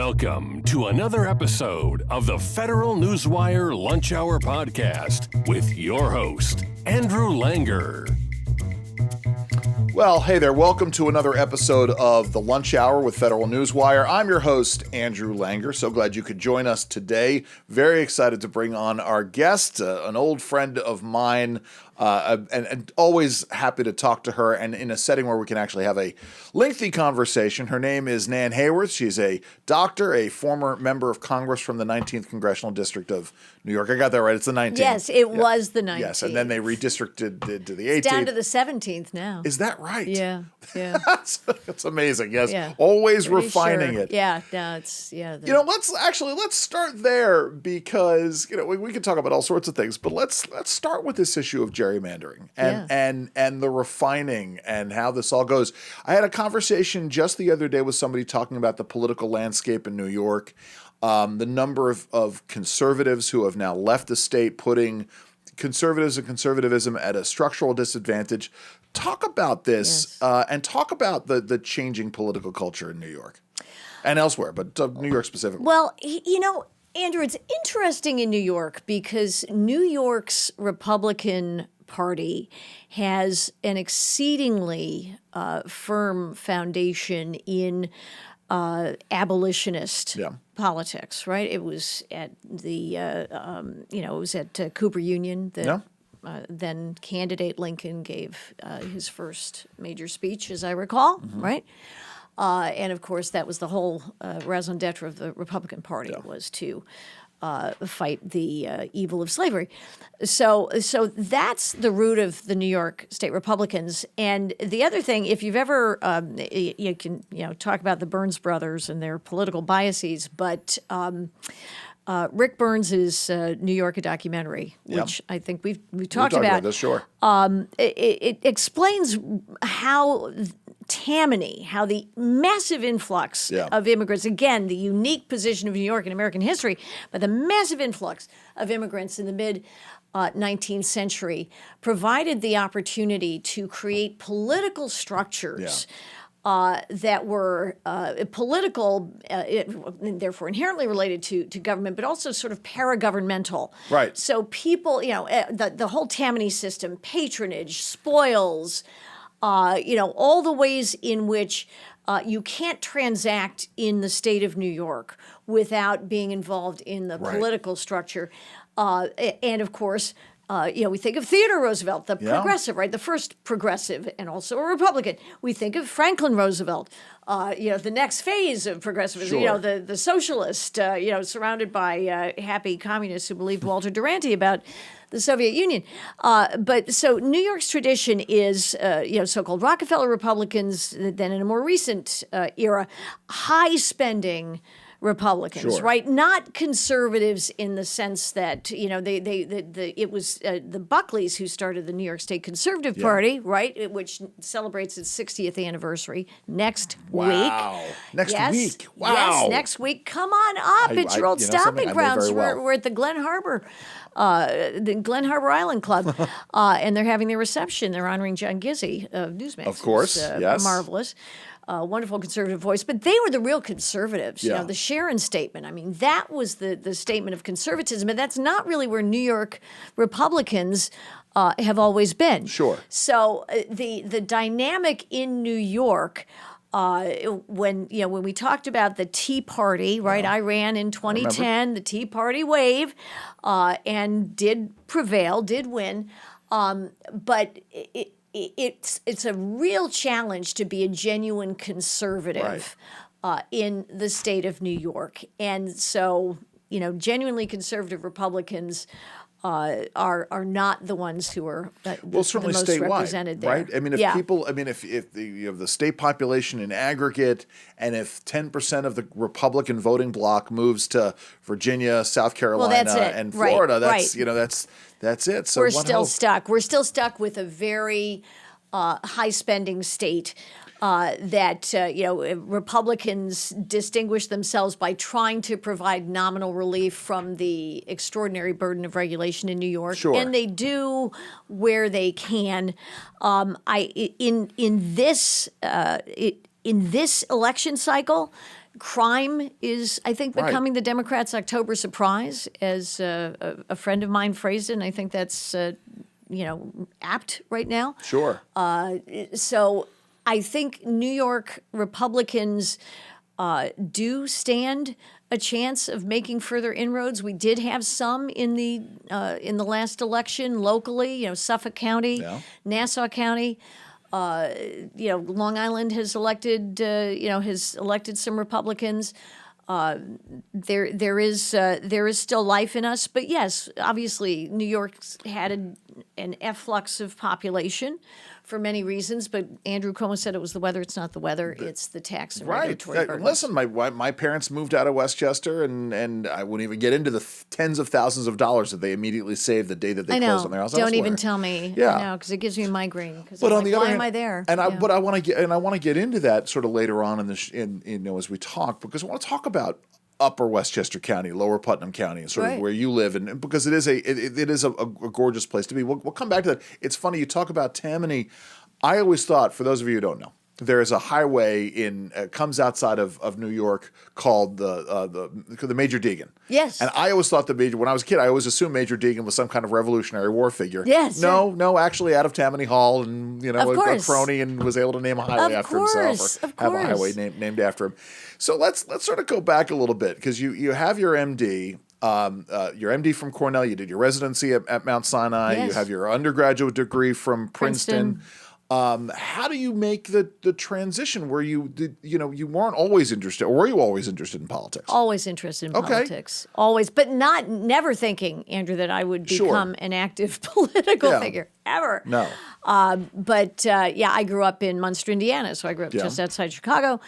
Welcome to another episode of the Federal Newswire Lunch Hour Podcast with your host, Andrew Langer. Well, hey there. Welcome to another episode of the Lunch Hour with Federal Newswire. I'm your host, Andrew Langer. So glad you could join us today. Very excited to bring on our guest, an old friend of mine, and always happy to talk to her and in a setting where we can actually have a lengthy conversation. Her name is Nan Hayworth. She's a doctor, a former member of Congress from the 19th Congressional District of New York. I got that right. It's the 19th. Yes, it was the 19th. Yes, and then they redistricted to the 18th. It's down to the 17th now. Is that right? Yeah. That's amazing. Yes. Yeah. Always Pretty refining sure. it. Yeah, no, it's, yeah. Let's start there because, we can talk about all sorts of things, but let's start with this issue of gerrymandering and the refining and how this all goes. I had a conversation just the other day with somebody talking about the political landscape in New York, the number of conservatives who have now left the state, putting conservatives and conservatism at a structural disadvantage. Talk about this and talk about the changing political culture in New York and elsewhere, but New York specifically. Well, Andrew, it's interesting in New York because New York's Republican Party has an exceedingly firm foundation in abolitionist politics, right? It was at the, it was at Cooper Union that then candidate Lincoln gave his first major speech, as I recall, right? And of course, that was the whole raison d'etre of the Republican Party was to fight the evil of slavery. So that's the root of the New York State Republicans. And the other thing, if you've ever, you can talk about the Burns brothers and their political biases, but Rick Burns' New York, a documentary, which I think we've talked about. This, sure. It explains how Tammany, how the massive influx of immigrants, again, the unique position of New York in American history, but the massive influx of immigrants in the mid-19th century provided the opportunity to create political structures that were political, therefore inherently related to government, but also sort of paragovernmental. Right. So people, the whole Tammany system, patronage, spoils, all the ways in which you can't transact in the state of New York without being involved in the political structure. And of course, we think of Theodore Roosevelt, the progressive, right? The first progressive and also a Republican. We think of Franklin Roosevelt, the next phase of progressivism, the socialist, surrounded by happy communists who believed Walter Duranty about the Soviet Union. But so New York's tradition is, so-called Rockefeller Republicans, then in a more recent era, high spending Republicans, right? Not conservatives in the sense that, it was the Buckleys who started the New York State Conservative Party, right? Which celebrates its 60th anniversary next week. Next week. Wow. Yes, next week. Come on up. It's your old stomping grounds. We're at the Glen Harbor Island Club, and they're having their reception. They're honoring John Gizzi of Newsmax. Of course, yes. Marvelous. Wonderful conservative voice, but they were the real conservatives. The Sharon statement. I mean, that was the statement of conservatism, and that's not really where New York Republicans have always been. Sure. So the dynamic in New York. When we talked about the Tea Party, right? I ran in 2010, the Tea Party wave, and did prevail, did win, but it's a real challenge to be a genuine conservative in the state of New York. And so, genuinely conservative Republicans are not the ones who are certainly the most statewide, represented there. Right? I mean, if the state population in aggregate, and if 10% of the Republican voting bloc moves to Virginia, South Carolina, and Florida, that's it. So we're still stuck. We're still stuck with a very high spending state. That Republicans distinguish themselves by trying to provide nominal relief from the extraordinary burden of regulation in New York, and they do where they can. In this election cycle, Crime is, I think, becoming the Democrats' October surprise, as a friend of mine phrased it, and I think that's, apt right now. Sure. So I think New York Republicans do stand a chance of making further inroads. We did have some in the last election locally. Suffolk County, Nassau County. Long Island has elected some Republicans. There is still life in us, but yes, obviously New York's had an efflux of population for many reasons. But Andrew Cuomo said it was the weather. It's not the weather. It's the tax and regulatory burden. Listen, my parents moved out of Westchester, and I wouldn't even get into the tens of thousands of dollars that they immediately saved the day that they closed on their house. Don't even tell me. Yeah, I know, because it gives me a migraine. But on the other why hand, am I there? And I want to get into that sort of later on as we talk, because I want to talk about Upper Westchester County, Lower Putnam County, sort of where you live, and because it is a gorgeous place to be. We'll come back to that. It's funny you talk about Tammany. I always thought, for those of you who don't know, there is a highway comes outside of New York called the Major Deegan. Yes. And I always thought when I was a kid, I always assumed Major Deegan was some kind of Revolutionary War figure. Yes. No, actually out of Tammany Hall, and a crony, and was able to name a highway after himself, or have a highway named after him. So let's sort of go back a little bit, because you have your MD. Your MD from Cornell. You did your residency at Mount Sinai. Yes. You have your undergraduate degree from Princeton. How do you make the transition where you weren't always interested, or were you always interested in politics? Always interested in politics. Always, but never thinking, Andrew, that I would become an active political figure, ever. No. But I grew up in Munster, Indiana, so I grew up just outside Chicago.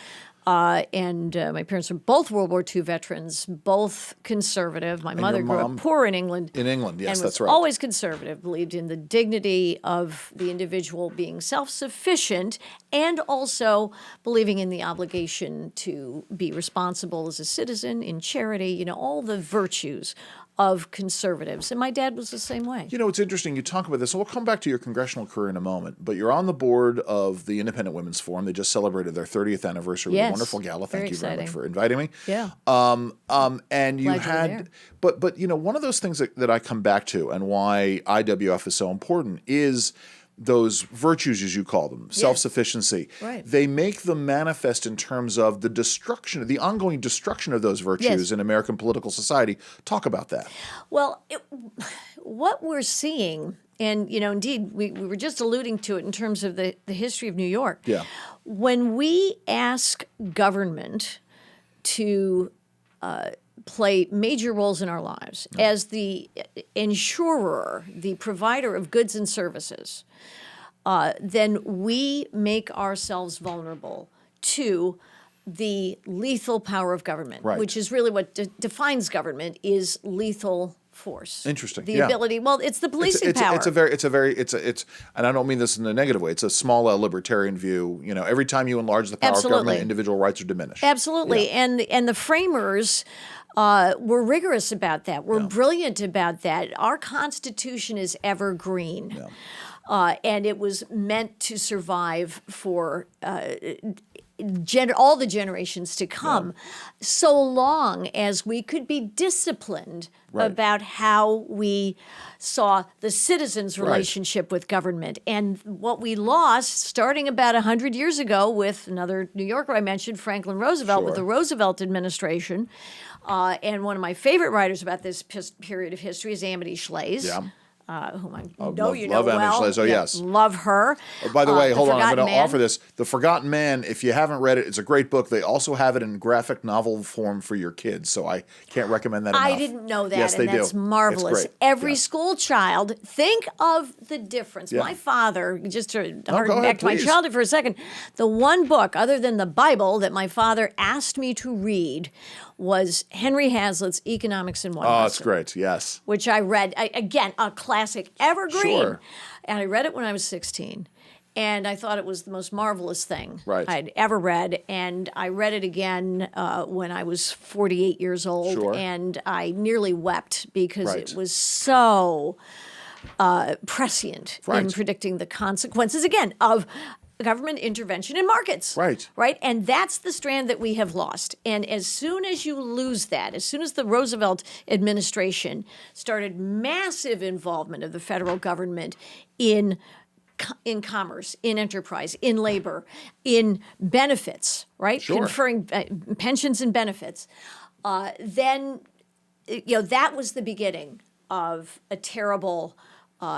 And my parents were both World War II veterans, both conservative. My mother grew up poor in England. In England, yes, and that's was right. Always conservative, believed in the dignity of the individual being self-sufficient, and also believing in the obligation to be responsible as a citizen, in charity, all the virtues of conservatives. And my dad was the same way. It's interesting you talk about this, and we'll come back to your congressional career in a moment, but you're on the board of the Independent Women's Forum. They just celebrated their 30th anniversary with a wonderful gala. Thank you very much for inviting me. Yeah. And you had, but one of those things that I come back to, and why IWF is so important, is those virtues, as you call them, self-sufficiency. Right. They make them manifest in terms of the ongoing destruction of those virtues in American political society. Talk about that. Well, what we're seeing, and indeed, we were just alluding to it in terms of the history of New York. Yeah. When we ask government to play major roles in our lives as the insurer, the provider of goods and services, then we make ourselves vulnerable to the lethal power of government, which is really what defines government, is lethal force. Interesting. The ability. Well, it's the policing power. It's and I don't mean this in a negative way. It's a small L libertarian view. Every time you enlarge the power of government, individual rights are diminished. Absolutely. Yeah. And the framers were rigorous about that. We're brilliant about that. Our Constitution is evergreen. Yeah. And it was meant to survive for all the generations to come, so long as we could be disciplined about how we saw the citizens' relationship with government. And what we lost, starting about 100 years ago with another New Yorker I mentioned, Franklin Roosevelt, with the Roosevelt administration. And one of my favorite writers about this period of history is Amity Shlaes. Yeah. Whom I know you know well. Oh, yes. Love her. Oh, by the way, hold on. I'm going to offer this. The Forgotten Man, if you haven't read it, it's a great book. They also have it in graphic novel form for your kids, so I can't recommend that enough. I didn't know that, yes, and that's marvelous. Every school child, think of the difference. My father, just to harken back to my childhood for a second, the one book, other than the Bible, that my father asked me to read was Henry Hazlitt's Economics in One Lesson. Oh, it's great, yes. Which I read, again, a classic, evergreen. Sure. And I read it when I was 16. And I thought it was the most marvelous thing I'd ever read. And I read it again when I was 48 years old. Sure. And I nearly wept because it was so prescient in predicting the consequences, again, of government intervention in markets. Right. Right. And that's the strand that we have lost. And as soon as you lose that, as soon as the Roosevelt administration started massive involvement of the federal government in commerce, in enterprise, in labor, in benefits, right? Sure. Conferring pensions and benefits, then that was the beginning of a terrible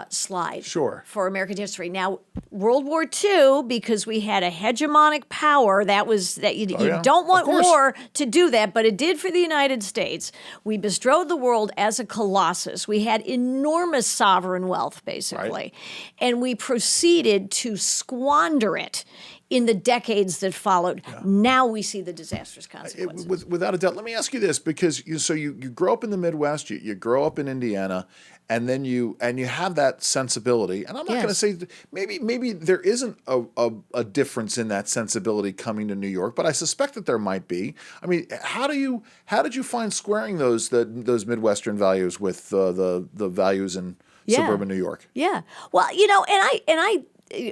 slide Sure. for American history. Now, World War II, because we had a hegemonic power, you yeah. don't want Of course. war to do that, but it did for the United States. We bestrode the world as a colossus. We had enormous sovereign wealth, basically, Right. and we proceeded to squander it in the decades that followed. Now we see the disastrous consequences. Without a doubt. Let me ask you this, because you grow up in the Midwest, you grow up in Indiana, and then you have that sensibility. And I'm not going to say maybe there isn't a difference in that sensibility coming to New York, but I suspect that there might be. I mean, how did you find squaring those Midwestern values with the values in suburban New York? Yeah. Well, and I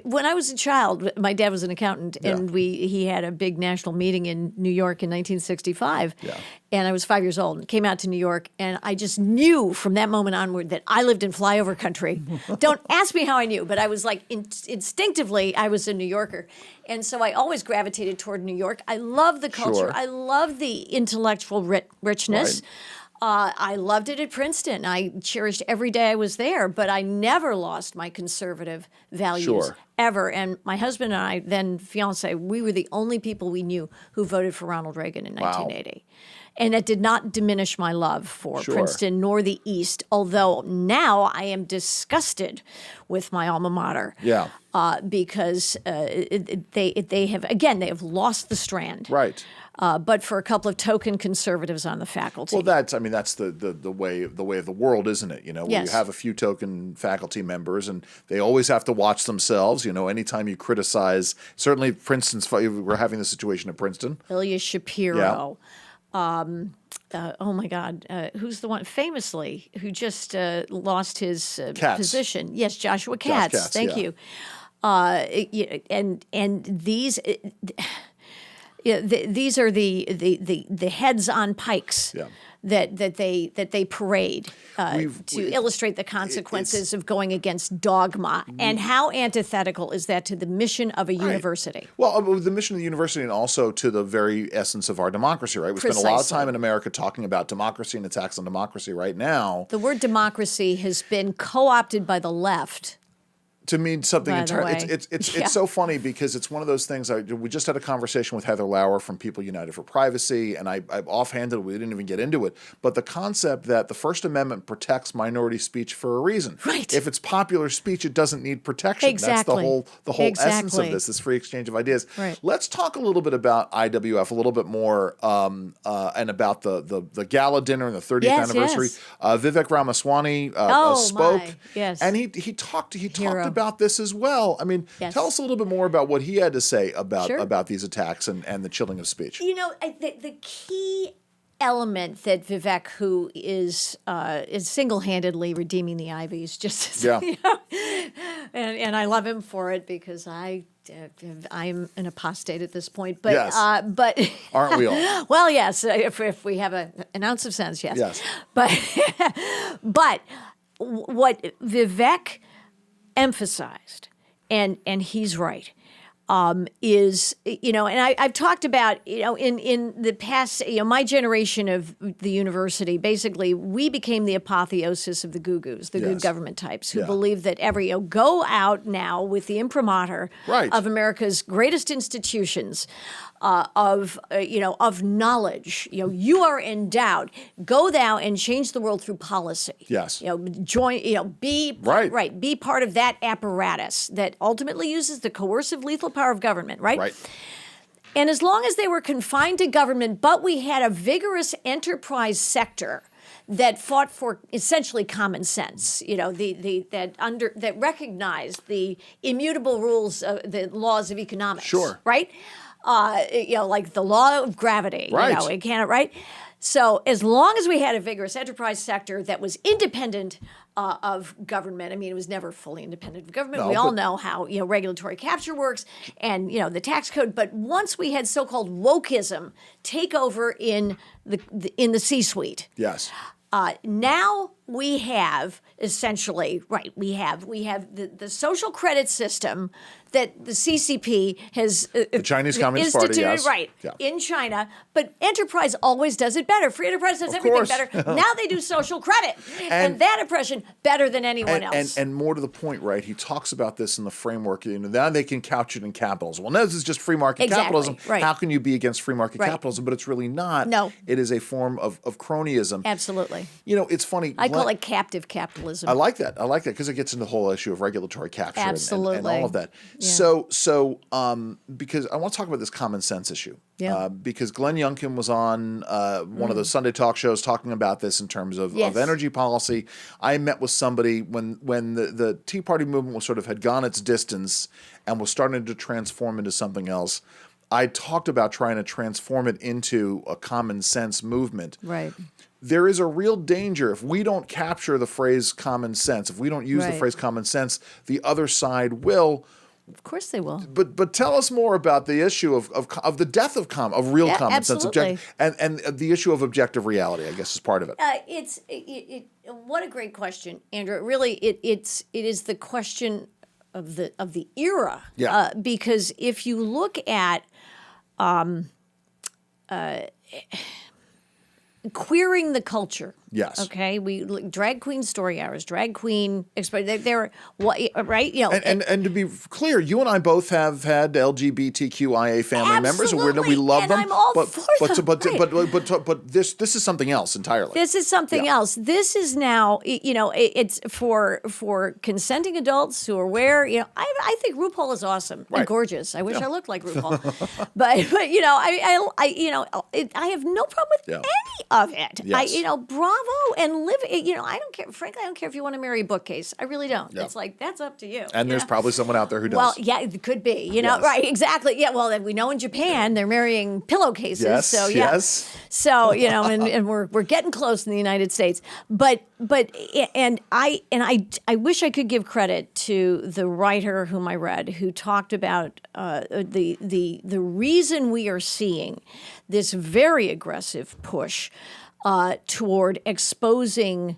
when I was a child, my dad was an accountant, and he had a big national meeting in New York in 1965. Yeah. And I was 5 years old and came out to New York, and I just knew from that moment onward that I lived in flyover country. Don't ask me how I knew, but I was like instinctively, I was a New Yorker. And so I always gravitated toward New York. I love the culture. Sure. I love the intellectual richness. Right. I loved it at Princeton. I cherished every day I was there, but I never lost my conservative values Sure. ever. And my husband and I, then fiance, we were the only people we knew who voted for Ronald Reagan in 1980. And that did not diminish my love for Sure. Princeton nor the East, although now I am disgusted with my alma mater. Yeah. Because they have lost the strand. Right. But for a couple of token conservatives on the faculty. Well, that's the way of the world, isn't it? Where Yes. you have a few token faculty members, and they always have to watch themselves. Anytime you criticize, certainly Princeton's. We're having the situation at Princeton. Ilya Shapiro. Oh my God, who's the one famously who just lost his position? Yes, Joshua Katz. Katz, Thank yeah. you. And these. These are the heads on pikes that they parade to illustrate the consequences of going against dogma. And how antithetical is that to the mission of a university? Well, the mission of the university, and also to the very essence of our democracy, right? We spend a lot of time in America talking about democracy and attacks on democracy right now. The word democracy has been co-opted by the left. To mean something By the entirely. way. It's so funny, because it's one of those things. We just had a conversation with Heather Lauer from People United for Privacy, and I offhanded, we didn't even get into it, but the concept that the First Amendment protects minority speech for a reason. Right. If it's popular speech, it doesn't need protection. Exactly. That's the whole essence of Exactly. this free exchange of ideas. Right. Let's talk a little bit about IWF a little bit more, and about the gala dinner and the 30th Yes, anniversary. yes. Vivek Ramaswamy Oh, spoke, my. Yes. and he talked Hero. about this as well. I mean, Yes. tell us a little bit more about what he had to say about Sure. these attacks and the chilling of speech. The key element that Vivek, who is single-handedly redeeming the Ivies, just Yeah. and I love him for it, because I'm an apostate at this point. But Yes. but Aren't we all? well, yes, if we have an ounce of sense, yes. Yes. But what Vivek emphasized, and he's right, is, and I've talked about, in the past, my generation of the university, basically, we became the apotheosis of the goo-goos, the good Yes. government types, who Yeah. believe that go out now with the imprimatur Right. of America's greatest institutions, of knowledge. You are endowed. Go thou and change the world through policy. Yes. Join. Be Right. Be part of that apparatus that ultimately uses the coercive, lethal power of government. Right. Right. And as long as they were confined to government, but we had a vigorous enterprise sector that fought for essentially common sense, that recognized the immutable rules, the laws of economics. Sure. Right. Like the law of gravity. Right. It can't. Right. So as long as we had a vigorous enterprise sector that was independent of government, I mean, it was never fully independent of government. No, we all but- know how regulatory capture works, and the tax code. But once we had so-called wokeism take over in the C-suite, Yes. now we have essentially we have the social credit system that the CCP has The Chinese Communist Party, instituted, yes. right, Yeah. in China. But enterprise always does it better. Free enterprise does everything course. better. Now they do social credit, and that impression better than anyone else. And more to the point, right? He talks about this in the framework. Now they can couch it in capitalism. Well, no, this is just free market Exactly, capitalism. right. How can you be against free market Right. capitalism? But it's really not. No. It is a form of cronyism. Absolutely. It's funny. I call it captive capitalism. I like that. Because it gets into the whole issue of regulatory capture and Absolutely. all of that. Yeah. So because I want to talk about this common sense issue. Yeah. Because Glenn Youngkin was on one of those Sunday talk shows talking about this in terms of Yes. energy policy. I met with somebody when the Tea Party movement was had gone its distance and was starting to transform into something else. I talked about trying to transform it into a common sense movement. Right. There is a real danger if we don't capture the phrase common sense, if we don't use the Right. phrase common sense, the other side will. Of course they will. But tell us more about the issue of the death of real Yeah, common sense, absolutely. and the issue of objective reality, I guess, is part of it. What a great question, Andrew. It is the question of the era. Yeah. Because if you look at queering the culture. Yes. Okay. Drag queen story hours, drag queen. They're right. And to be clear, you and I both have had LGBTQIA family members, and we Absolutely, love and them. I'm all for them, right. But this is something else entirely. This is something Yeah. else. This is now, it's for consenting adults who are aware. I think RuPaul is awesome Right. and gorgeous. I wish I looked like RuPaul, but I have no problem with Yeah. any of it. Yes. Bravo and live. I don't care. Frankly, I don't care if you want to marry a bookcase. I really don't. Yeah. It's like that's up to you. And there's probably someone out there who does. Well, yeah, it could be. Yes. Right? Exactly. Yeah. Well, we know in Japan they're marrying pillowcases. Yes, So yeah. yes. So and we're getting close in the United States. But I wish I could give credit to the writer whom I read who talked about the reason we are seeing this very aggressive push toward exposing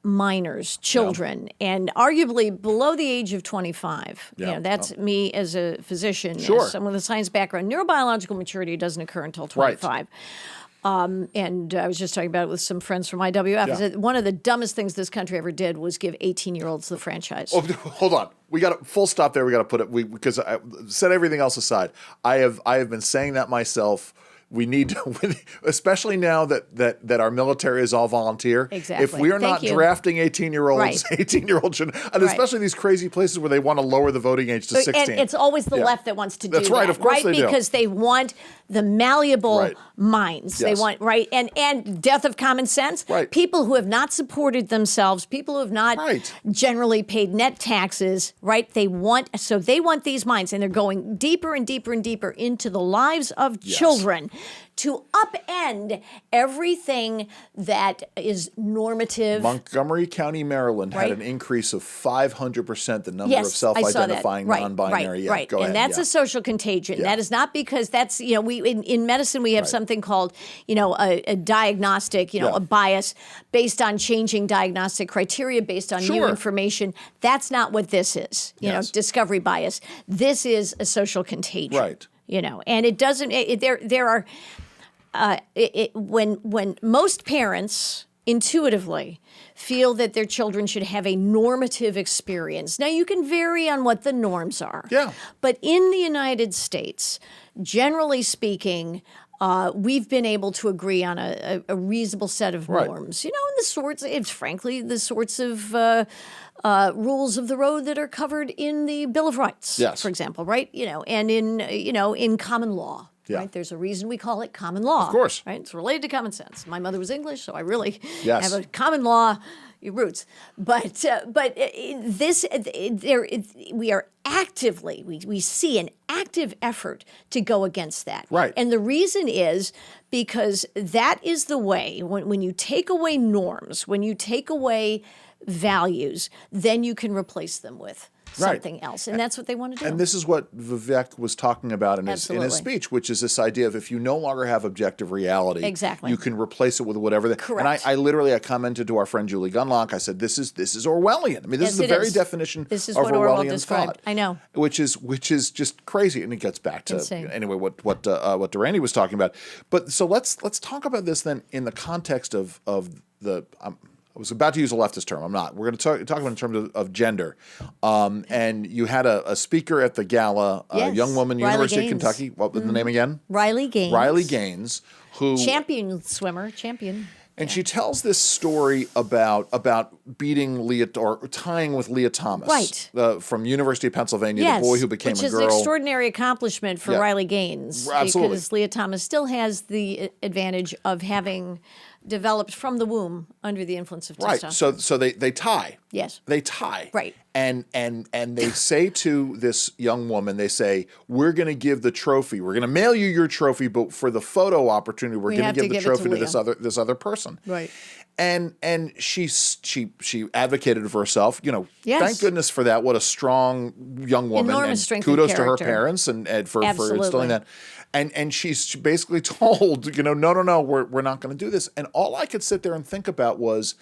minors, children, and arguably below the age of 25. Yeah. That's me as a physician, Sure. as someone with a science background. Neurobiological maturity doesn't occur until 25. And I was just talking about it with some friends from IWF. Yeah. I said one of the dumbest things this country ever did was give 18-year-olds the franchise. Oh, hold on. We got a full stop there. We got to put it because I set everything else aside. I have been saying that myself. We need to, especially now that our military is all volunteer. Exactly. If we are Thank not you. drafting 18-year-olds, Right. 18-year-olds should, and Right. especially these crazy places where they want to lower the voting age to 16. And it's always the Yeah. left that wants to do That's right, that, of course right? they do. Because they want the malleable Right. minds. Yes. They want and death of common sense. Right. People who have not supported themselves, people who have not Right. generally paid net taxes, right? They want these minds, and they're going deeper and deeper and deeper into the lives of Yes. children to upend everything that is normative. Montgomery County, Maryland had Right. an increase of 500% the number Yes, of I saw that. self-identifying Right, non-binary. Right, Yeah, right. go And ahead. that's yeah. a social contagion. Yeah. That is not because that's, we in medicine we have Right. something called, a diagnostic, Yeah. a bias based on changing diagnostic criteria based on new Sure. information. That's not what this is. Yes. Discovery bias. This is a social contagion. Right. And it doesn't. There are when most parents intuitively feel that their children should have a normative experience. Now, you can vary on what the norms are. Yeah. But in the United States, generally speaking, we've been able to agree on a reasonable set of Right. norms. And frankly, the sorts of rules of the road that are covered in the Bill of Rights, Yes. for example, right? And in common law. Yeah. Right? There's a reason we call it common law. Of course. Right? It's related to common sense. My mother was English, so I really Yes. have a common law roots. But we are actively, we see an active effort to go against that. Right. And the reason is because that is the way, when you take away norms, when you take away values, then you can replace them with something else. And that's what they want to do. And this is what Vivek was talking about in his Absolutely. speech, which is this idea of if you no longer have objective reality, Exactly. you can replace it with whatever. Correct. And I commented to our friend Julie Gunlock. I said, "This is Orwellian. I mean, this is Yes, the it very is. definition This is of what Orwell Orwellian described. thought." I know. which is just crazy, and it gets back to Insane. anyway what Durante was talking about. But so let's talk about this then in the context of the. I was about to use a leftist term. I'm not. We're going to talk about in terms of gender. And you had a speaker at the gala, a Yes. young woman, Riley University of Gaines. Kentucky. What was the name again? Riley Gaines. Riley Gaines, who Champion swimmer, champion. and she tells this story about beating Leah or tying with Leah Thomas, Right. From University of Pennsylvania, Yes, the boy who became which a is an girl. extraordinary accomplishment for Yeah. Riley Gaines. Absolutely. Because Leah Thomas still has the advantage of having developed from the womb under the influence of Right. testosterone. So they tie. Yes. They tie. Right. And they say to this young woman, they say, "We're going to give the trophy. We're going to mail you your trophy, but for the photo opportunity, we're going have to to give the give it to trophy to this other person." Right. And she advocated for herself. Yes. Thank goodness for that. What a strong young woman. Enormous and strength of kudos to her character. parents and for Absolutely. instilling that. And she's basically told, no, we're not going to do this. And all I could sit there and think about was,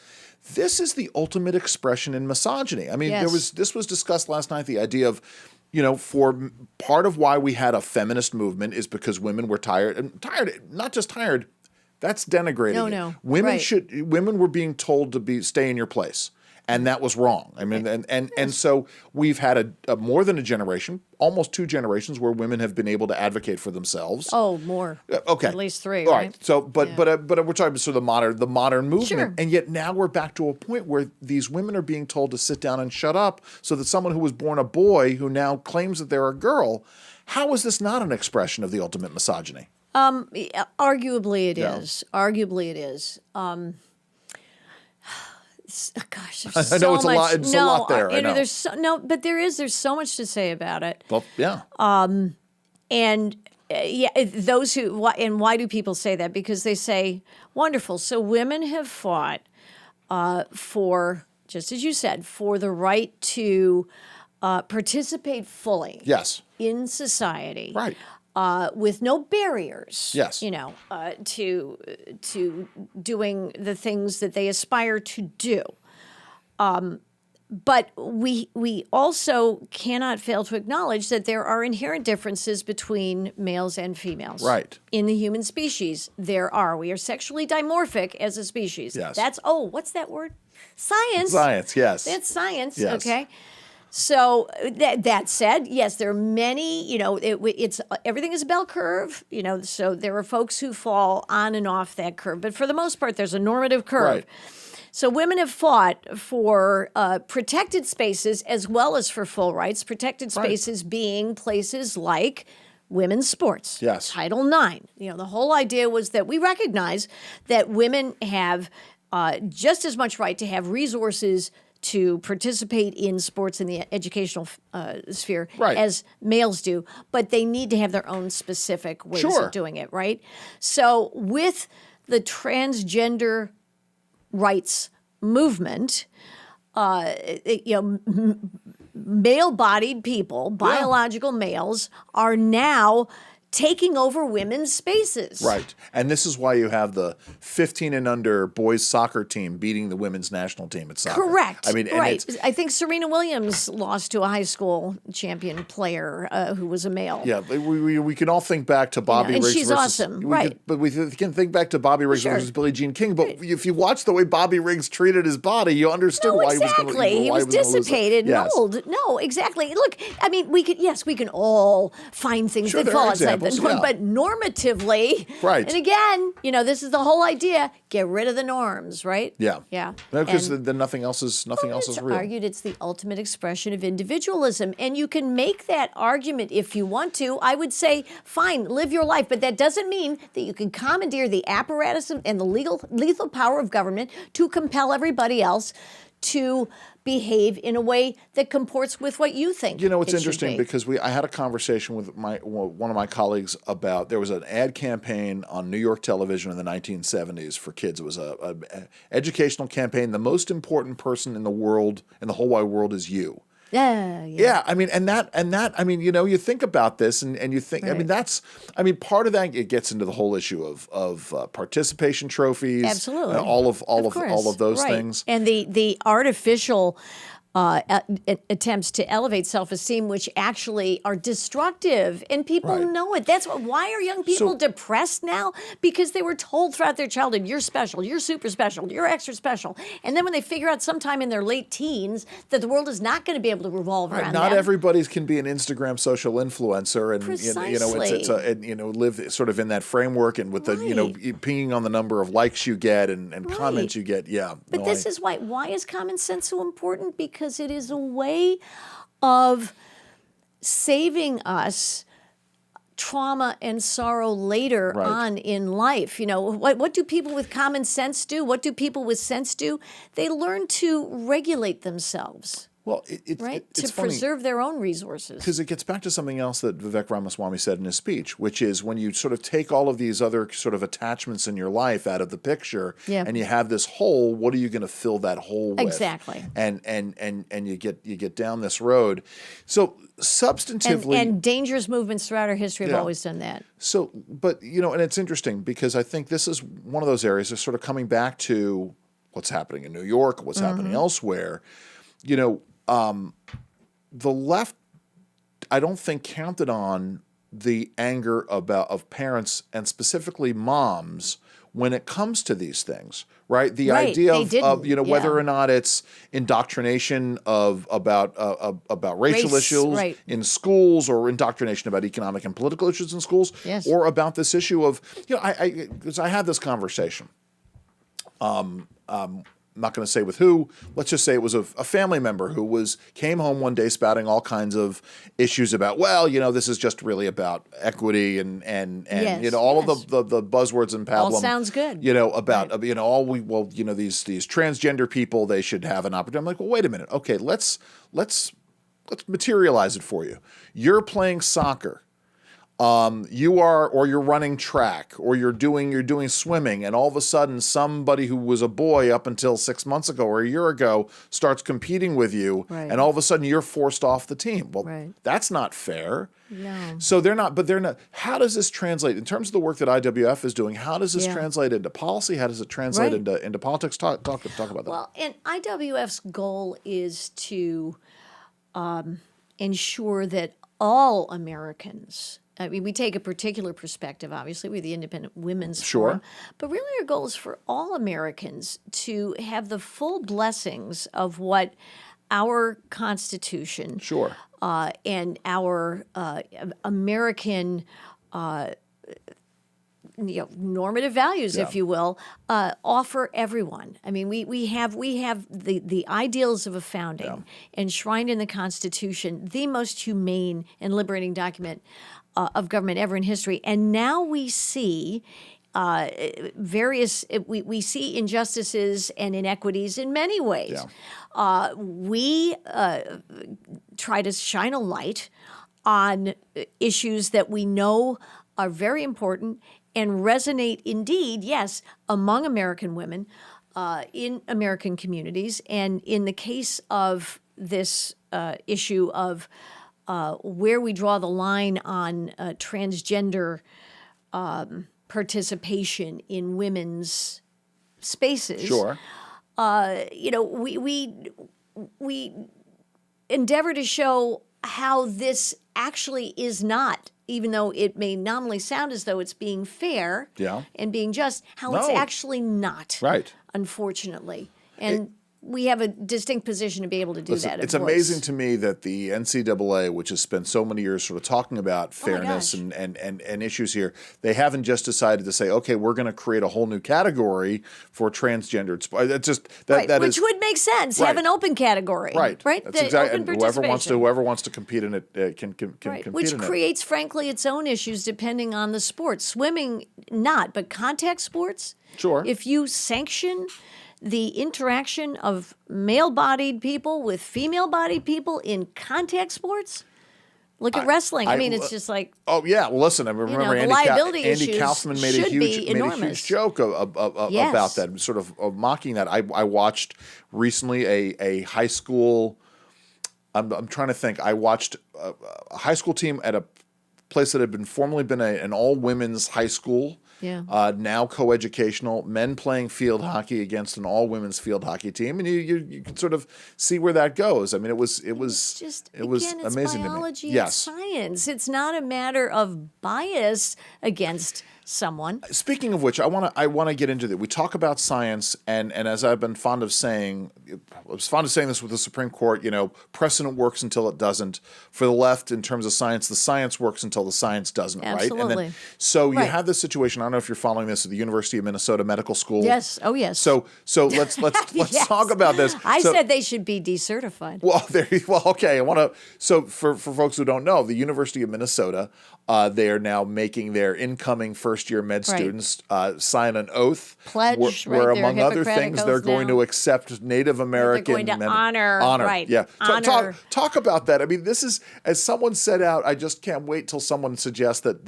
this is the ultimate expression in misogyny. I mean, Yes. this was discussed last night, the idea of, for part of why we had a feminist movement is because women were tired, not just tired. That's denigrating. No. Women Right. women were being told to stay in your place. And that was wrong. I mean, and so we've had a more than a generation, almost 2 generations, where women have been able to advocate for themselves. Oh, more. Okay, At least 3, All right? So, but we're talking about sort of the modern movement, Sure. and yet now we're back to a point where these women are being told to sit down and shut up, so that someone who was born a boy who now claims that they're a girl, how is this not an expression of the ultimate misogyny? Arguably it Yeah. is. Arguably it is. Gosh, there's I know so it's a much. lot- it's a lot there, I know. But there's so much to say about it. Well, yeah, And those who and why do people say that? Because they say, wonderful. So women have fought for, just as you said, for the right to participate fully yes, in society, right. with no barriers. Yes. To doing the things that they aspire to do. But we also cannot fail to acknowledge that there are inherent differences between males and females. Right. In the human species, there are. We are sexually dimorphic as a species. Yes. What's that word? Science. Science, yes. That's science. Yes. Okay. So that said, yes, there are many. It's everything is a bell curve. So there are folks who fall on and off that curve, but for the most part, there's a normative curve. Right. So women have fought for protected spaces as well as for full rights. Protected spaces being places like women's sports. Yes. Title IX. The whole idea was that we recognize that women have just as much right to have resources to participate in sports in the educational sphere Right. as males do, but they need to have their own specific ways Sure. of doing it, right? So with the transgender rights movement, male-bodied people, biological males, are now taking over women's spaces. Right. And this is why you have the 15 and under boys soccer team beating the women's national team at soccer. Correct. I mean, and right. it's, I think Serena Williams lost to a high school champion player who was a male. yeah, we can all think back to Bobby and Riggs she's versus, awesome, right. But we can think back to Bobby Riggs Sure. versus Billie Jean King. But if you watch the way Bobby Riggs treated his body, you understood No, why exactly. he was gonna lose it. Dissipated and Yes. old. No, exactly. Look, I mean, we can all find things Sure, that there are fall outside examples, yeah. But normatively, Right. And again, this is the whole idea: get rid of the norms, right? Yeah. Yeah. Because And- then nothing else is It's real. argued it's the ultimate expression of individualism. And you can make that argument if you want to. I would say, fine, live your life. But that doesn't mean that you can commandeer the apparatus and the lethal power of government to compel everybody else to behave in a way that comports with what you think. It's it should interesting be. because I had a conversation with one of my colleagues about there was an ad campaign on New York television in the 1970s for kids. It was a educational campaign. The most important person in the world, in the whole wide world, is you. Yeah. Yeah, I mean, you think about this and you think, Right. part of that, it gets into the whole issue of participation trophies. Absolutely. All of course. those Right. things. And the artificial attempts to elevate self-esteem, which actually are destructive, and people Right. know it. Why are young people depressed now? Because they were told throughout their childhood, you're special, you're super special, you're extra special. And then when they figure out sometime in their late teens that the world is not going to be able to revolve around Not them. everybody can be an Instagram social influencer, and Precisely. live sort of in that framework, and with the pinging on the number of likes you get and comments you get. Yeah, But this is why is common sense so important? Because it is a way of saving us trauma and sorrow later Right. on in life. What do people with common sense do? What do people with sense do? They learn to regulate themselves, Well, right? it's To funny. preserve their own resources. Because it gets back to something else that Vivek Ramaswamy said in his speech, which is when you sort of take all of these other sort of attachments in your life out of the picture, Yeah. and you have this hole, what are you going to fill that hole with? Exactly. And you get down this road. So substantively, And dangerous movements throughout our history have Yeah. always done that. so, but and it's interesting because I think this is one of those areas that's sort of coming back to what's happening in New York, what's happening elsewhere. The left, I don't think, counted on the anger of parents and specifically moms when it comes to these things, right? The Right, idea they of didn't, whether yeah. or not it's indoctrination about racial Race, issues right. in schools, or indoctrination about economic and political issues in schools, Yes. or about this issue of because I had this conversation. I'm not going to say with who. Let's just say it was a family member who came home one day spouting all kinds of issues about, this is just really about equity and Yes, all yes. of the buzzwords and pablum. All sounds good. About these transgender people, they should have an opportunity. I'm like, well, wait a minute. Okay, let's materialize it for you. You're playing soccer. You're running track, or you're doing swimming, and all of a sudden somebody who was a boy up until 6 months ago or a year ago starts competing with you, Right. and all of a sudden you're forced off the team. Well, Right. that's not fair. No. So they're not. How does this translate in terms of the work that IWF is doing? How does this Yeah. translate into policy? How does it translate Right. into politics? Talk about that. Well, and IWF's goal is to ensure that all Americans, I mean, we take a particular perspective, obviously, we're the Independent Women's Sure. Forum, but really our goal is for all Americans to have the full blessings of what our Constitution Sure. and our American normative values, if you will, offer everyone. I mean, we have the ideals of a founding enshrined in the Constitution, the most humane and liberating document of government ever in history. And now we see we see injustices and inequities in many ways. We try to shine a light on issues that we know are very important and resonate indeed, yes, among American women, in American communities. And in the case of this issue of where we draw the line on transgender participation in women's spaces, Sure. we endeavor to show how this actually is not, even though it may nominally sound as though it's being fair Yeah. and being just, how it's No. actually not, Right. unfortunately. And we have a distinct position to be able to do that. It's amazing to me that the NCAA, which has spent so many years sort of talking about fairness and issues here, they haven't just decided to say, okay, we're going to create a whole new category for transgendered sports. It's just which would make sense. Have an open category, right? That's exactly. And whoever wants to compete in it can compete which in it. creates, frankly, its own issues depending on the sport. Swimming, not, but contact sports. Sure. If you sanction the interaction of male-bodied people with female-bodied people in contact sports. Look at wrestling. I mean, it's just like... Oh, yeah. Well, listen, I remember Andy Kaufman made a huge joke about that, sort of mocking that. I watched recently a high school... I'm trying to think. I watched a high school team at a place that had formerly been an all-women's high school. Yeah. Now coeducational, men playing field hockey against an all women's field hockey team, and you can sort of see where that goes. I mean, it was amazing biology to me. It's science. It's not a matter of bias against someone. Speaking of which, I want to get into that. We talk about science, and as I've been fond of saying, I was fond of saying this with the Supreme Court. Precedent works until it doesn't. For the left, in terms of science, the science works until the science doesn't. Absolutely. Right? And then, you have this situation. I don't know if you're following this at the University of Minnesota Medical School. Yes. Oh, yes. So let's Yes. talk about this. I said they should be decertified. Well, okay. I want to. So for folks who don't know, the University of Minnesota, they are now making their incoming first-year med students sign an oath, pledge, where among other things, they're going to accept Native American. They're going to honor. Right. Yeah. Honor. Talk about that. I mean, this is, as someone said out. I just can't wait till someone suggests that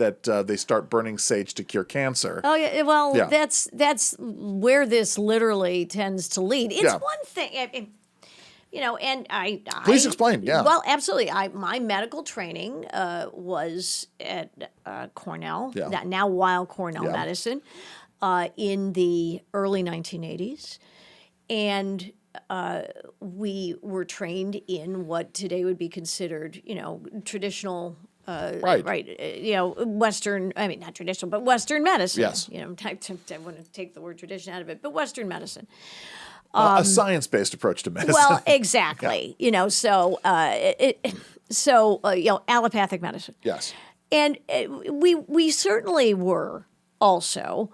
they start burning sage to cure cancer. Oh yeah. Well, that's where this literally tends to lead. It's one thing. And I please explain. Yeah. Well, absolutely. My medical training was at Cornell, now Weill Cornell Medicine, in the early 1980s, and we were trained in what today would be considered, traditional. Western, I mean, not traditional, but Western medicine. Yes. I want to take the word tradition out of it, but Western medicine. A science-based approach to medicine. Well, exactly. Allopathic medicine. Yes. And we certainly were also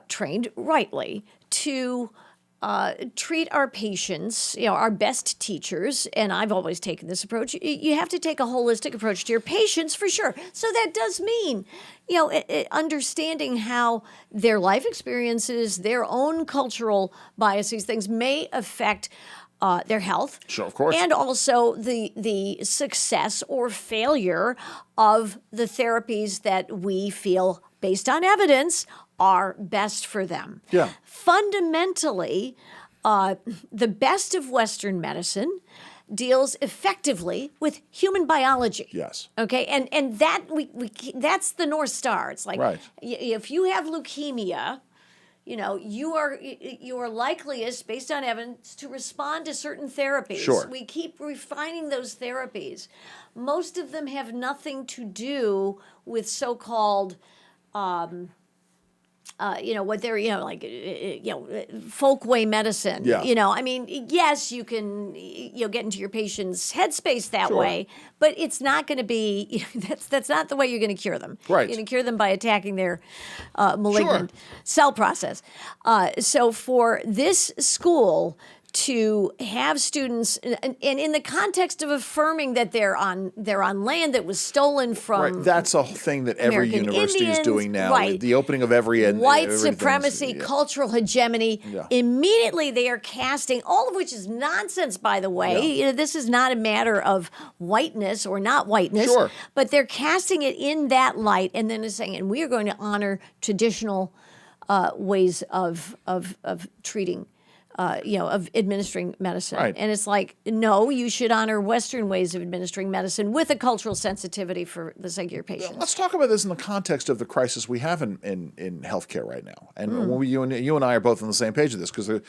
trained rightly to treat our patients, our best teachers, and I've always taken this approach. You have to take a holistic approach to your patients for sure. So that does mean, understanding how their life experiences, their own cultural biases, things may affect their health. Sure, of course. And also the success or failure of the therapies that we feel, based on evidence, are best for them. Yeah. Fundamentally, the best of Western medicine deals effectively with human biology. Yes. Okay, and that that's the North Star. It's like if you have leukemia, you are likeliest, based on evidence, to respond to certain therapies. Sure. We keep refining those therapies. Most of them have nothing to do with so-called what they're, folkway medicine. Yeah. I mean, yes, you can, get into your patient's headspace that way, but it's not going to be, that's not the way you're going to cure them. Right. You're going to cure them by attacking their malignant cell process. So for this school to have students, and in the context of affirming that they're on land that was stolen from. Right, that's a thing that every American university Indians, is doing now. right. The opening of every white supremacy, cultural hegemony. Yeah. Immediately, they are casting, all of which is nonsense, by the way. Yeah. This is not a matter of whiteness or not whiteness, Sure. but they're casting it in that light, and then saying, and we are going to honor traditional ways of treating. Of administering medicine. Right. And it's like, no, you should honor Western ways of administering medicine with a cultural sensitivity for the sake of your patients. Let's talk about this in the context of the crisis we have in healthcare right now. And you and I are both on the same page of this because well,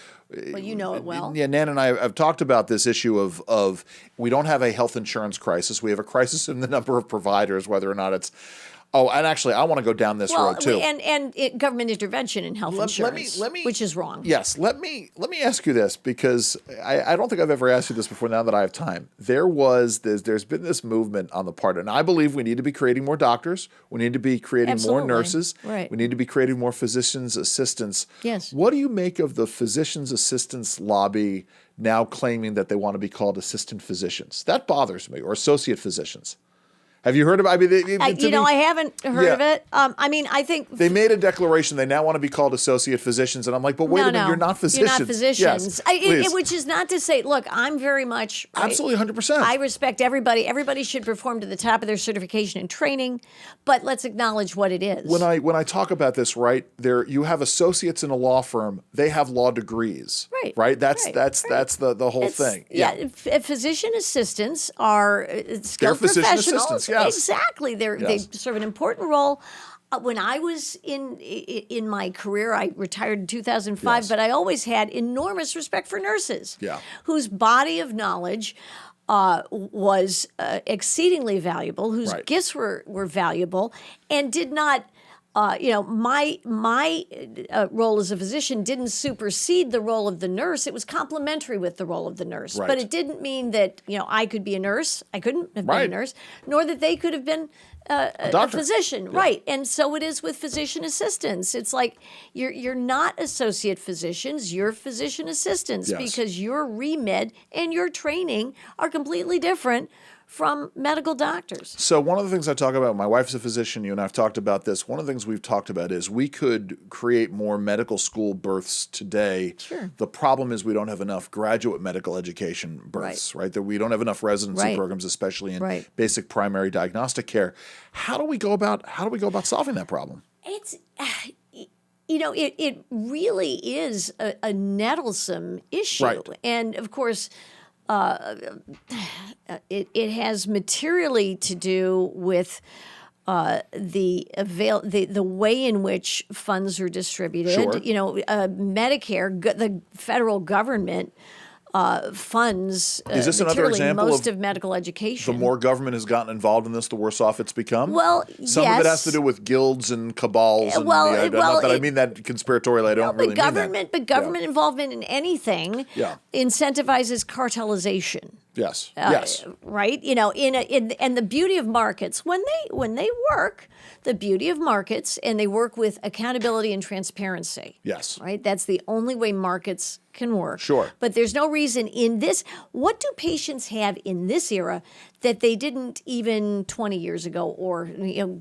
you know it well. Yeah, Nan and I have talked about this issue of we don't have a health insurance crisis. We have a crisis in the number of providers, whether or not it's Oh, and actually, I want to go down this road too. And government intervention in health insurance, which is wrong. Yes, let me ask you this, because I don't think I've ever asked you this before. Now that I have time, there's been this movement on the part, and I believe we need to be creating more doctors. We need to be creating more nurses. Right. We need to be creating more physicians assistants. Yes. What do you make of the physicians assistants lobby now claiming that they want to be called assistant physicians? That bothers me, or associate physicians. Have you heard about? I mean, I haven't heard of it. I think they made a declaration. They now want to be called associate physicians, and I'm like, but wait a minute, you're not physicians. You're not physicians. Yes, which is not to say, look, I'm very much absolutely 100%. I respect everybody. Everybody should perform to the top of their certification and training, but let's acknowledge what it is. When I talk about this, right there, you have associates in a law firm. They have law degrees. Right. That's the whole thing. Yeah. Physician assistants are skilled physician professionals. assistants, yes. Exactly. They serve an important role. When I was in my career, I retired in 2005, but I always had enormous respect for nurses, whose body of knowledge was exceedingly valuable, whose gifts were valuable, and did not. My role as a physician didn't supersede the role of the nurse. It was complementary with the role of the nurse. Right. But it didn't mean that, I could be a nurse. I couldn't have been a nurse, nor that they could have been a physician. Yeah. Right. And so it is with physician assistants. It's like you're not associate physicians, you're physician assistants because your remit and your training are completely different from medical doctors. So one of the things I talk about, my wife's a physician, you and I have talked about this. One of the things we've talked about is we could create more medical school births today. Sure. The problem is we don't have enough graduate medical education births, right? That we don't have enough residency programs, especially in basic primary diagnostic care. How do we go about solving that problem? It's it really is a nettlesome issue. Right. And of course, it has materially to do with the way in which funds are distributed. Sure. Medicare, the federal government funds is this another example most of medical education. The more government has gotten involved in this, the worse off it's become? Well, some of it has to do with guilds and cabals. Not that I mean that conspiratorially. I don't really mean that. But government involvement in anything incentivizes cartelization. Yes. Right. And the beauty of markets when they work, the beauty of markets, and they work with accountability and transparency. Yes. Right. That's the only way markets can work. Sure. But there's no reason in this. What do patients have in this era that they didn't even 20 years ago, or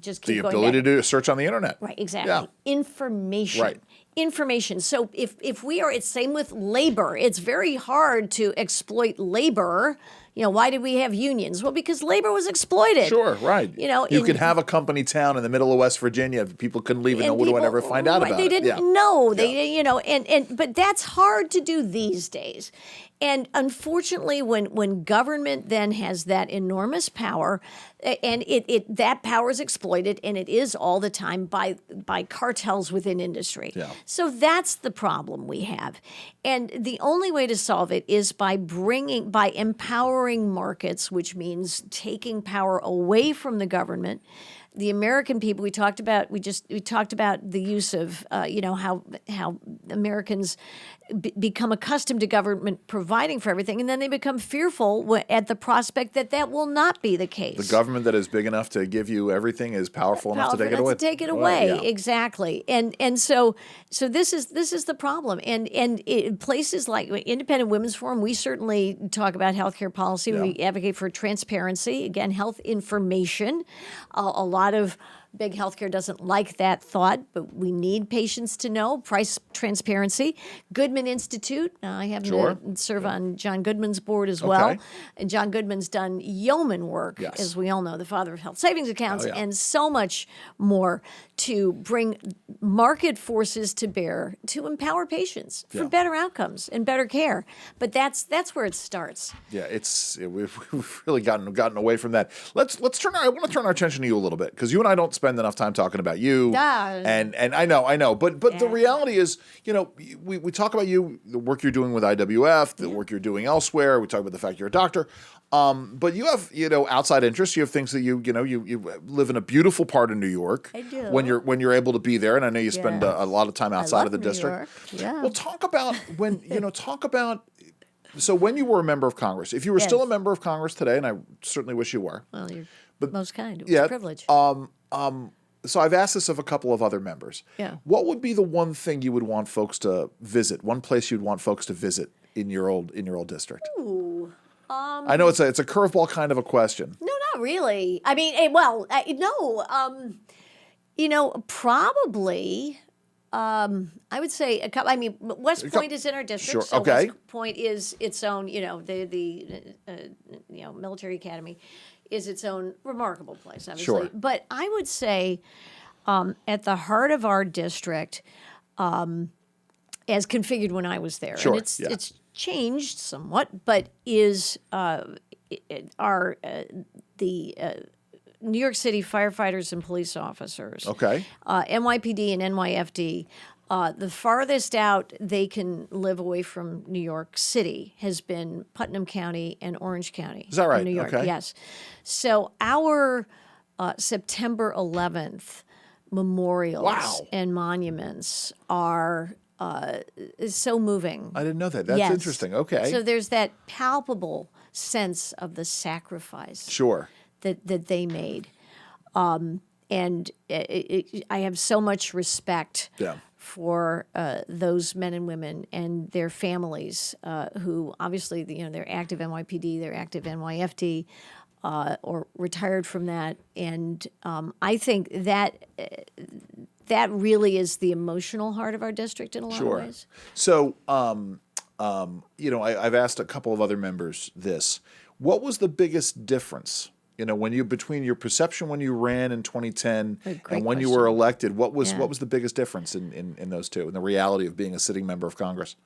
just keep going the ability back? to search on the internet. Right. Exactly. Yeah. Information. Right. Information. So if we are, it's same with labor. It's very hard to exploit labor. Why did we have unions? Well, because labor was exploited. Sure, right. You could have a company town in the middle of West Virginia. People couldn't leave, and no one would ever find out about it. They didn't know. But that's hard to do these days. And unfortunately, when government then has that enormous power, and that power is exploited, and it is all the time by cartels within industry. Yeah. So that's the problem we have. And the only way to solve it is by empowering markets, which means taking power away from the government. The American people, we talked about the use of how Americans become accustomed to government providing for everything, and then they become fearful at the prospect that will not be the case. The government that is big enough to give you everything is powerful enough to take it away. Exactly. And so this is the problem. And places like Independent Women's Forum, we certainly talk about healthcare policy. Yeah. We advocate for transparency, again, health information. A lot of big healthcare doesn't like that thought, but we need patients to know. Price transparency. Goodman Institute. I happen to serve on John Goodman's board as well. And John Goodman's done yeoman work, as we all know, the father of health savings accounts, and so much more to bring market forces to bear to empower patients for better outcomes and better care. But that's where it starts. Yeah, we've really gotten away from that. I want to turn our attention to you a little bit, because you and I don't spend enough time talking about you. And I know. But the reality is, we talk about you, the work you're doing with IWF, the work you're doing elsewhere. We talk about the fact you're a doctor. But you have, outside interests. You have things that you live in a beautiful part of New York. I do. When you're able to be there, and I know you spend a lot of time outside of the New district. York. Yeah. Well, talk about so when you were a member of Congress. If you were still a member of Congress today, and I certainly wish you were. Well, you're most kind. It was Yeah. a privilege. So I've asked this of a couple of other members. Yeah. What would be the one thing you would want folks to visit? One place you'd want folks to visit in your old district? Ooh. I know it's a curveball kind of a question. No, not really. I mean, no. Probably. I would say a couple. I mean, West Point is in our district. Sure. So Okay. West Point is its own. The military academy is its own remarkable place, obviously. Sure. But I would say, at the heart of our district, as configured when I was there, Sure, and yeah. it's changed somewhat, but is the New York City firefighters and police officers. Okay. NYPD and NYFD. The farthest out they can live away from New York City has been Putnam County and Orange County. Is that right? In New York, Okay. yes. So our September 11th memorials Wow. and monuments are so moving. I didn't know that. That's Yes. interesting. Okay. So there's that palpable sense of the sacrifice Sure. that they made. And I have so much respect Yeah. for those men and women and their families who obviously, they're active NYPD, they're active NYFD, or retired from that. And I think that really is the emotional heart of our district in a lot of ways. So, I've asked a couple of other members this. What was the biggest difference? Between your perception when you ran in 2010 Great and when you question. were elected, what was Yeah. the biggest difference in those two, in the reality of being a sitting member of Congress?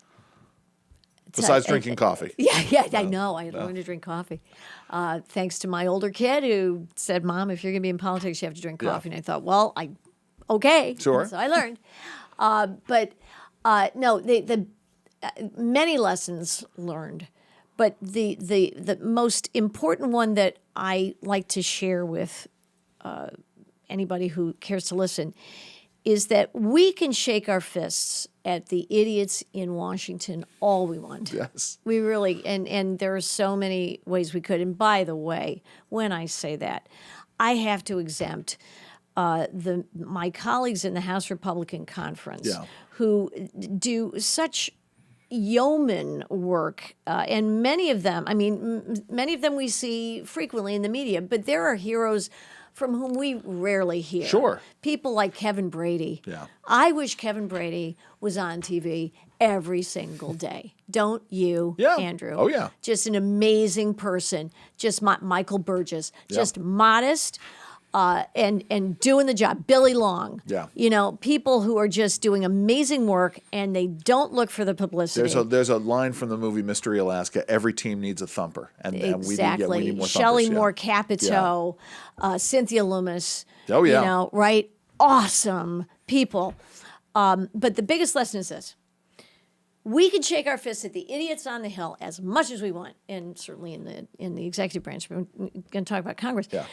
Besides drinking coffee. Yeah, I know. I learned to drink coffee. Thanks to my older kid who said, "Mom, if you're going to be in politics, you have to drink coffee." And I thought, well, okay. Sure. So I learned. No, the many lessons learned. But the most important one that I like to share with anybody who cares to listen is that we can shake our fists at the idiots in Washington all we want. Yes. We really, and there are so many ways we could. And by the way, when I say that, I have to exempt my colleagues in the House Republican Conference Yeah. who do such yeoman work, and many of them we see frequently in the media, but there are heroes from whom we rarely hear. Sure. People like Kevin Brady. Yeah. I wish Kevin Brady was on TV every single day. Don't you, Yeah. Andrew? Oh, yeah. Just an amazing person. Just Michael Burgess. Just modest. And doing the job. Billy Long. Yeah. People who are just doing amazing work and they don't look for the publicity. There's a line from the movie Mystery Alaska. Every team needs a thumper, and Exactly. we need more Shelley thumpers, yeah. Moore Capito, Cynthia Loomis. Oh, yeah. Right? Awesome people. But the biggest lesson is this. We can shake our fists at the idiots on the Hill as much as we want, and certainly in the executive branch. We're going to talk about Congress. Yeah.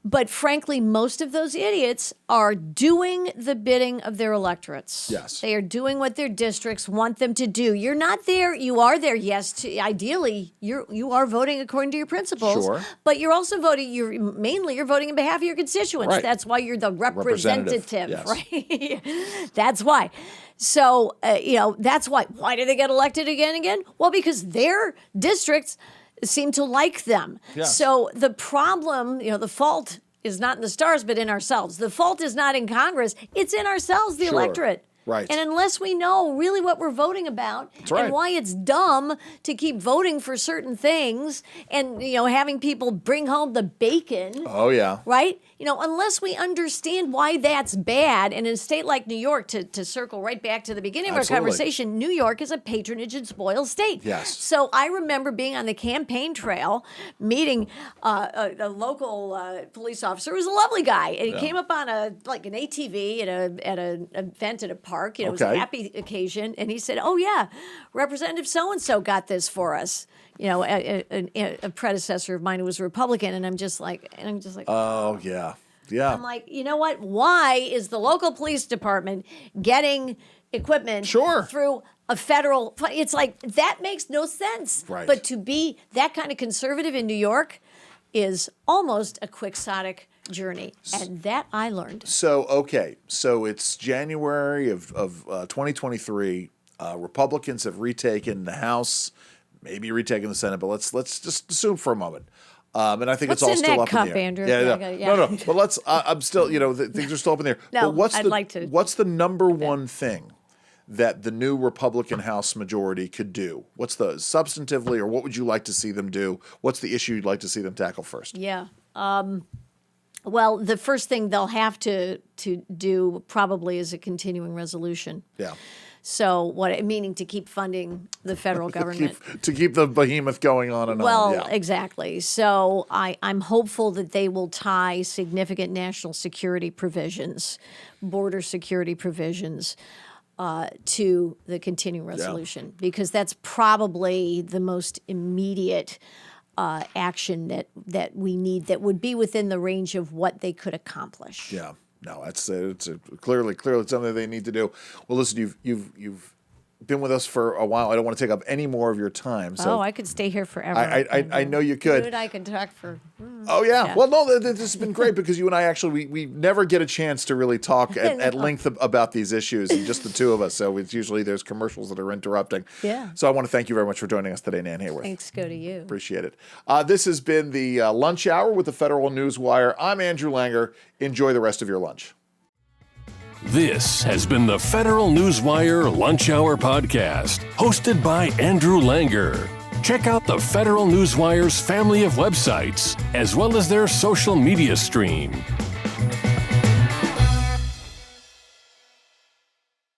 But frankly, most of those idiots are doing the bidding of their electorates. Yes. They are doing what their districts want them to do. You're not there. You are there, yes. Ideally, you are voting according to your principles. Sure. But you're also voting, you're voting on behalf of your constituents. Right. That's why you're the representative, yes. right? That's why. So, that's why. Why do they get elected again and again? Well, because their districts seem to like them. Yes. So the problem, the fault is not in the stars, but in ourselves. The fault is not in Congress. It's in ourselves, the Sure. electorate. Right. And unless we know really what we're voting about right. and why it's dumb to keep voting for certain things and, having people bring home the bacon, Oh, yeah. right? unless we understand why that's bad, and in a state like New York, to circle right back to the beginning of our Absolutely. conversation, New York is a patronage and spoil state. Yes. So I remember being on the campaign trail, meeting a local police officer who was a lovely guy, and he came up on an ATV at an event at a park. It was a happy occasion, and he said, "Oh yeah, Representative so and so got this for us." A predecessor of mine who was a Republican, and I'm just like, Oh, yeah. Yeah. I'm like, you know what? Why is the local police department getting equipment through a federal? It's like, that makes no sense. Right. But to be that kind of conservative in New York is almost a quixotic journey, and that I learned. So it's January of 2023. Republicans have retaken the House, maybe retaken the Senate, but let's just assume for a moment. And I think it's all still up in the air. Andrew? No. But I'm still, things are still up in the air. No, but what's the number one thing that the new Republican House majority could do? What's the substantively, or what would you like to see them do? What's the issue you'd like to see them tackle first? Yeah. Well, the first thing they'll have to do probably is a continuing resolution. Yeah. So meaning to keep funding the federal government. to keep the behemoth going on and on. Well, exactly. So I'm hopeful that they will tie significant national security provisions, border security provisions, to the continuing resolution, because that's probably the most immediate action that we need that would be within the range of what they could accomplish. Yeah. No, it's clearly something they need to do. Well, listen, you've been with us for a while. I don't want to take up any more of your time. So I could stay here forever. I know you could. Dude, I could talk for. Oh yeah. Well, no, this has been great because you and I actually we never get a chance to really talk at length about these issues, and just the two of us. So it's usually there's commercials that are interrupting. Yeah. So I want to thank you very much for joining us today, Nan Hayworth. Thanks go to you. Appreciate it. This has been the Lunch Hour with the Federal Newswire. I'm Andrew Langer. Enjoy the rest of your lunch. This has been the Federal Newswire Lunch Hour Podcast, hosted by Andrew Langer. Check out the Federal Newswire's family of websites, as well as their social media stream.